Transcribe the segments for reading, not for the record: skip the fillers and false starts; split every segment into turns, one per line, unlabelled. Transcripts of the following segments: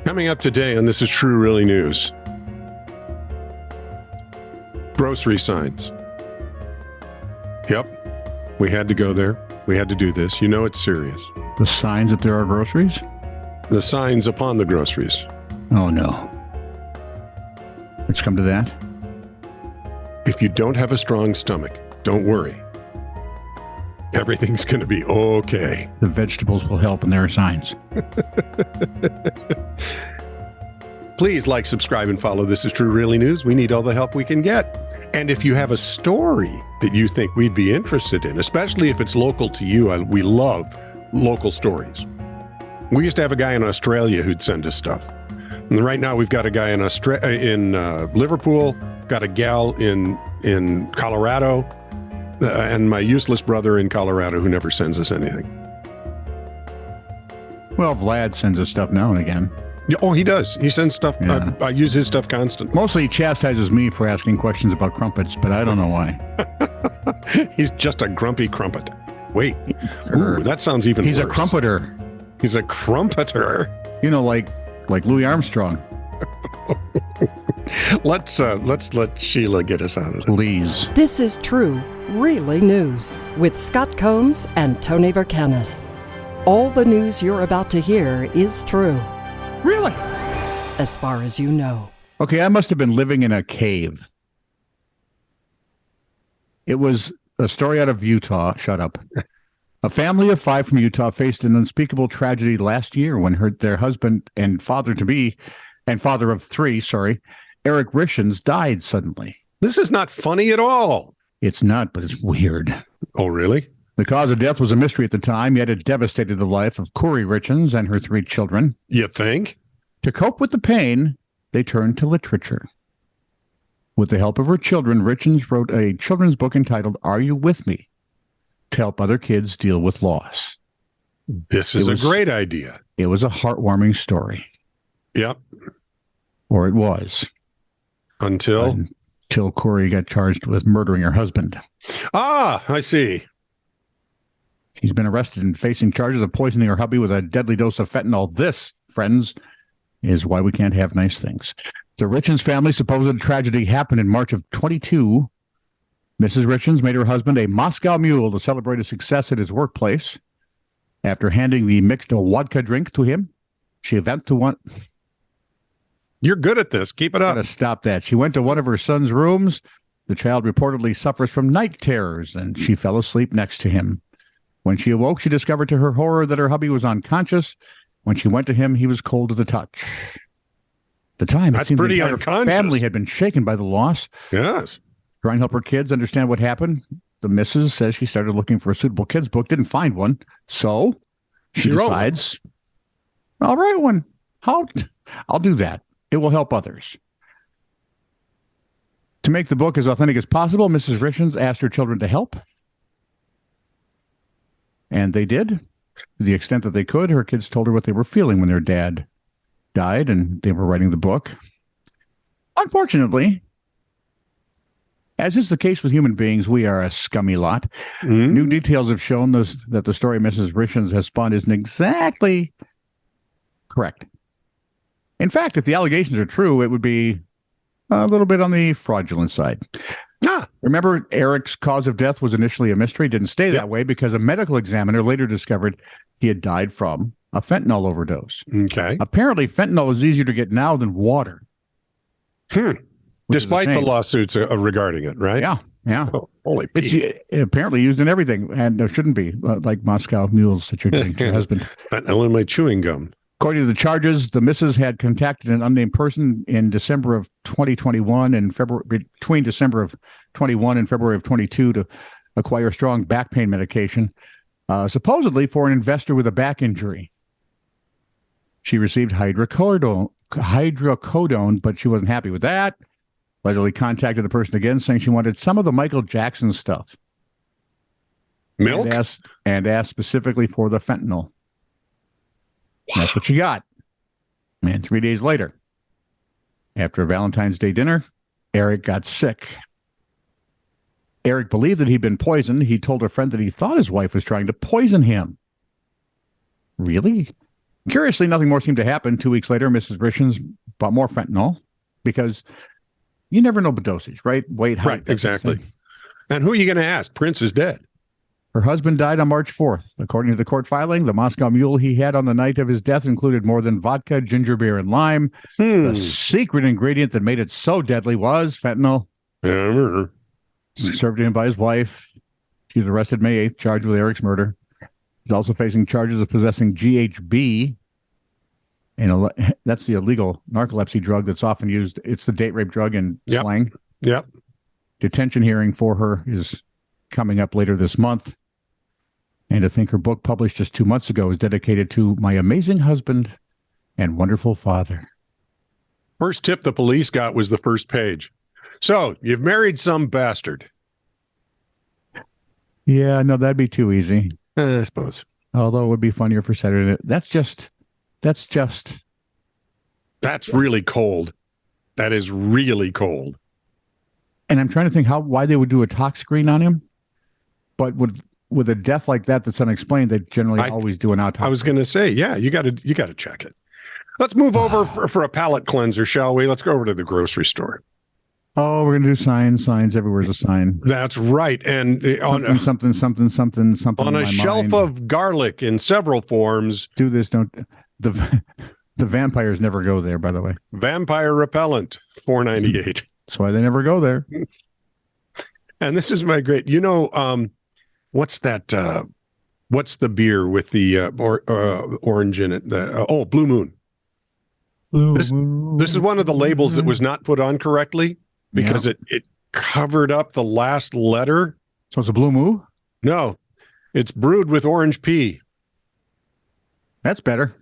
Coming up today on This Is True Really News. Grocery signs. Yep, we had to go there. We had to do this. You know it's serious.
The signs that there are groceries?
The signs upon the groceries.
Oh, no. It's come to that?
If you don't have a strong stomach, don't worry. Everything's going to be okay.
The vegetables will help, and there are signs.
Please like, subscribe, and follow This Is True Really News. We need all the help we can get. And if you have a story that you think we'd be interested in, especially if it's local to you, we love local stories. We used to have a guy in Australia who'd send us stuff. And right now we've got a guy in Liverpool, got a gal in Colorado, and my useless brother in Colorado who never sends us anything.
Well, Vlad sends us stuff now and again.
Oh, he does. He sends stuff.
Yeah.
I use his stuff constantly.
Mostly he chastises me for asking questions about crumpets, but I don't know why.
He's just a grumpy crumpet. Wait. Ooh, that sounds even worse.
He's a crumpeter.
He's a crumpeter.
You know, like Louis Armstrong.
Let's let Sheila get us out of it.
Please.
This is True, Really News with Scott Combs and Tony Vercanis. All the news you're about to hear is true,
Really?
as far as you know.
Okay, I must have been living in a cave. It was a story out of Utah. Shut up. A family of 5 from Utah faced an unspeakable tragedy last year when their husband and father-to-be, and father of 3, Eric Richens, died suddenly.
This is not funny at all.
It's not, but it's weird.
Oh, really?
The cause of death was a mystery at the time, yet it devastated the life of Corey Richens and her 3 children.
You think?
To cope with the pain, they turned to literature. With the help of her children, Richens wrote a children's book entitled Are You With Me? To help other kids deal with loss.
This is a great idea.
It was a heartwarming story.
Yep.
Or it was.
Until
Corey got charged with murdering her husband.
Ah, I see.
He's been arrested and facing charges of poisoning her hubby with a deadly dose of fentanyl. This, friends, is why we can't have nice things. The Richens family supposed tragedy happened in March of 22. Mrs. Richens made her husband a Moscow Mule to celebrate his success at his workplace. After handing the mixed vodka drink to him, she went to one...
You're good at this. Keep it up.
Gotta stop that. She went to one of her son's rooms. The child reportedly suffers from night terrors, and she fell asleep next to him. When she awoke, she discovered to her horror that her hubby was unconscious. When she went to him, he was cold to the touch. At the time, it
That's
seemed
pretty
the entire
unconscious.
family had been shaken by the loss.
Yes.
Trying to help her kids understand what happened, the missus says she started looking for a suitable kids book, didn't find one. So she decides, I'll write one. I'll do that. It will help others. To make the book as authentic as possible, Mrs. Richens asked her children to help. And they did. To the extent that they could, her kids told her what they were feeling when their dad died, and they were writing the book. Unfortunately, as is the case with human beings, we are a scummy lot.
Mm-hmm.
New details have shown us that the story Mrs. Richens has spun isn't exactly correct. In fact, if the allegations are true, it would be a little bit on the fraudulent side. Remember, Eric's cause of death was initially a mystery. Didn't stay that way because a medical examiner later discovered he had died from a fentanyl overdose.
Okay.
Apparently, fentanyl is easier to get now than water.
Despite the lawsuits regarding it, right?
Yeah.
Oh, holy
It's apparently used in everything, and there shouldn't be, like Moscow mules that you're giving to your husband.
Fentanyl in my chewing gum.
According to the charges, the missus had contacted an unnamed person in December of 2021 and between December of 21 and February of 22 to acquire strong back pain medication, supposedly for an investor with a back injury. She received hydrocodone, but she wasn't happy with that. Allegedly contacted the person again, saying she wanted some of the Michael Jackson stuff.
Milk?
And asked specifically for the fentanyl. That's what she got. And 3 days later, after a Valentine's Day dinner, Eric got sick. Eric believed that he'd been poisoned. He told a friend that he thought his wife was trying to poison him. Really? Curiously, nothing more seemed to happen. 2 weeks later, Mrs. Brishens bought more fentanyl because you never know the dosage, right? Weight, height.
Right, exactly. And who are you going to ask? Prince is dead.
Her husband died on March 4th. According to the court filing, the Moscow Mule he had on the night of his death included more than vodka, ginger beer, and lime. The secret ingredient that made it so deadly was fentanyl. Served to him by his wife. She was arrested May 8th, charged with Eric's murder. He's also facing charges of possessing GHB, and that's the illegal narcolepsy drug that's often used. It's the date rape drug in slang.
Yep.
Detention hearing for her is coming up later this month. And to think her book, published just 2 months ago, is dedicated to my amazing husband and wonderful father.
First tip the police got was the first page. So, you've married some bastard.
Yeah, no, that'd be too easy.
I suppose.
Although it would be funnier for Saturday. That's
really cold. That is really cold.
And I'm trying to think why they would do a tox screen on him. But with a death like that that's unexplained, they generally always do an autopsy. I
was going to say, yeah, you got to check it. Let's move over for a palate cleanser, shall we? Let's go over to the grocery store.
Oh, we're going to do signs. Everywhere's a sign.
That's right. And
something.
On a shelf of garlic in several forms.
Do this, don't. The vampires never go there, by the way.
Vampire repellent, $4.98.
That's why they never go there.
And this is my great, what's that? What's the beer with the orange in it? Blue Moon. This is one of the labels that was not put on correctly because it covered up the last letter.
So it's a Blue Moon?
No, it's brewed with orange pea.
That's better.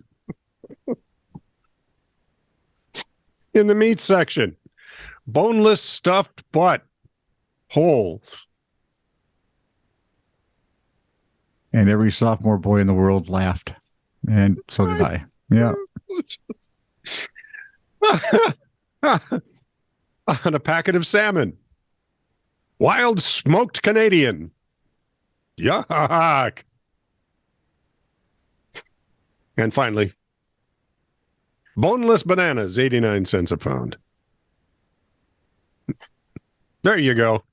In the meat section, boneless stuffed butt, whole.
And every sophomore boy in the world laughed. And so did I. Yeah.
On a packet of salmon. Wild smoked Canadian. Yuck. And finally, boneless bananas, 89 cents a pound. There you go.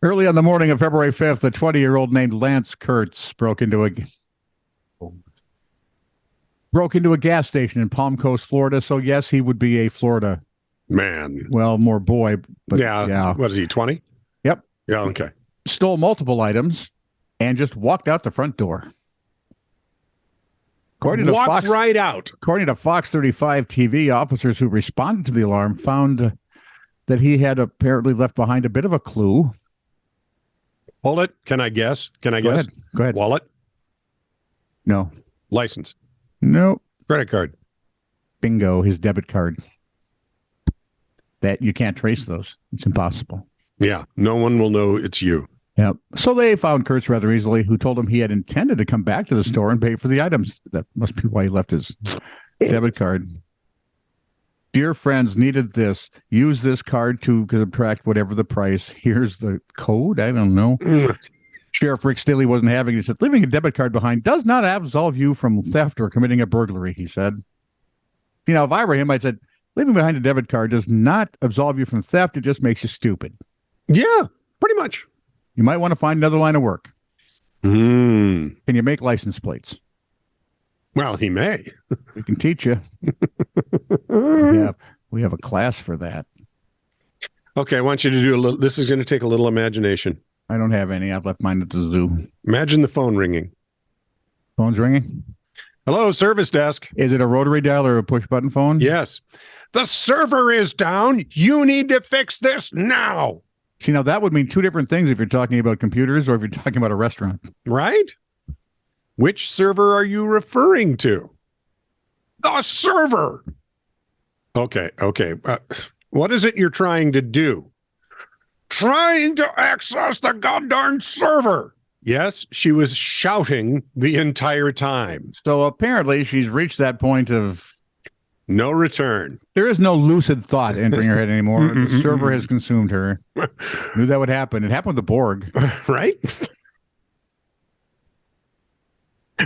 Early on the morning of February 5th, a 20-year-old named Lance Kurtz broke into a gas station in Palm Coast, Florida. So, yes, he would be a Florida
man.
Well, more boy. But yeah.
What is he, 20?
Yep.
Yeah, okay.
Stole multiple items and just walked out the front door.
Walked right out.
According to Fox 35 TV, officers who responded to the alarm found that he had apparently left behind a bit of a clue.
Hold it. Can I guess?
Go ahead.
Wallet?
No.
License?
No.
Credit card?
Bingo. His debit card. That you can't trace those. It's impossible.
Yeah. No one will know it's you.
Yep. So they found Kurtz rather easily, who told him he had intended to come back to the store and pay for the items. That must be why he left his debit card. Dear friends, needed this. Use this card to subtract whatever the price. Here's the code. I don't know. Sheriff Rick Staley wasn't having it. He said, leaving a debit card behind does not absolve you from theft or committing a burglary, he said. If I were him, I'd said, leaving behind a debit card does not absolve you from theft. It just makes you stupid.
Yeah, pretty much.
You might want to find another line of work. Can you make license plates?
Well, he may.
We can teach you. We have a class for that.
Okay, I want you to do a little. This is going to take a little imagination.
I don't have any. I've left mine at the zoo.
Imagine the phone ringing.
Phone's ringing?
Hello, service desk.
Is it a rotary dial or a push button phone?
Yes. The server is down. You need to fix this now.
See, now that would mean two different things if you're talking about computers or if you're talking about a restaurant.
Right? Which server are you referring to? The server. Okay. What is it you're trying to do? Trying to access the goddamn server. Yes, she was shouting the entire time.
So apparently she's reached that point of
No return.
There is no lucid thought entering her head anymore. The server has consumed her. Knew that would happen. It happened with the Borg.
Right?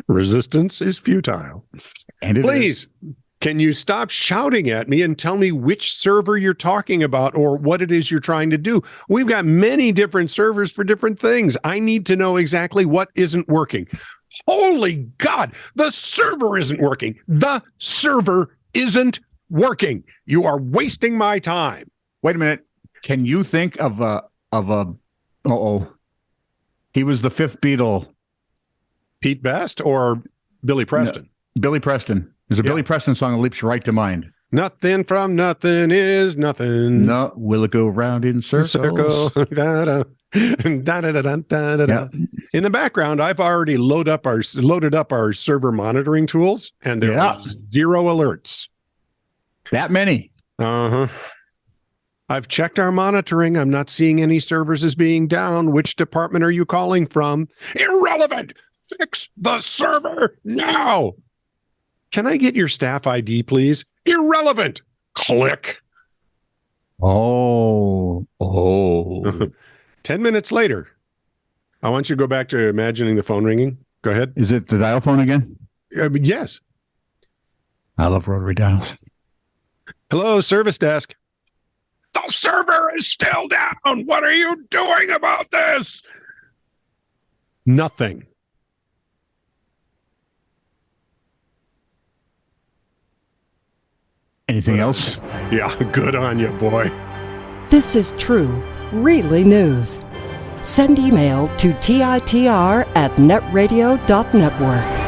Resistance is futile.
And it
Please, can you stop shouting at me and tell me which server you're talking about or what it is you're trying to do? We've got many different servers for different things. I need to know exactly what isn't working. Holy God, the server isn't working. The server isn't working. You are wasting my time.
Wait a minute. Can you think of a he was the fifth Beatle.
Pete Best or Billy Preston?
No, Billy Preston. There's a Billy Preston song that leaps right to mind.
Nothing from nothing is nothing.
No, will it go round in circles?
Circle. Da-da. Da-da-da-da-da-da. In the background, I've already loaded up our server monitoring tools, and there are 0 alerts.
That many.
I've checked our monitoring. I'm not seeing any servers as being down. Which department are you calling from? Irrelevant. Fix the server now. Can I get your staff ID, please? Irrelevant. Click.
Oh.
10 minutes later, I want you to go back to imagining the phone ringing. Go ahead.
Is it the dial phone again?
Yes.
I love rotary dials.
Hello, service desk. The server is still down. What are you doing about this? Nothing.
Anything else?
Yeah, good on you, boy.
This is true, really news. Send email to TITR@netradio.network.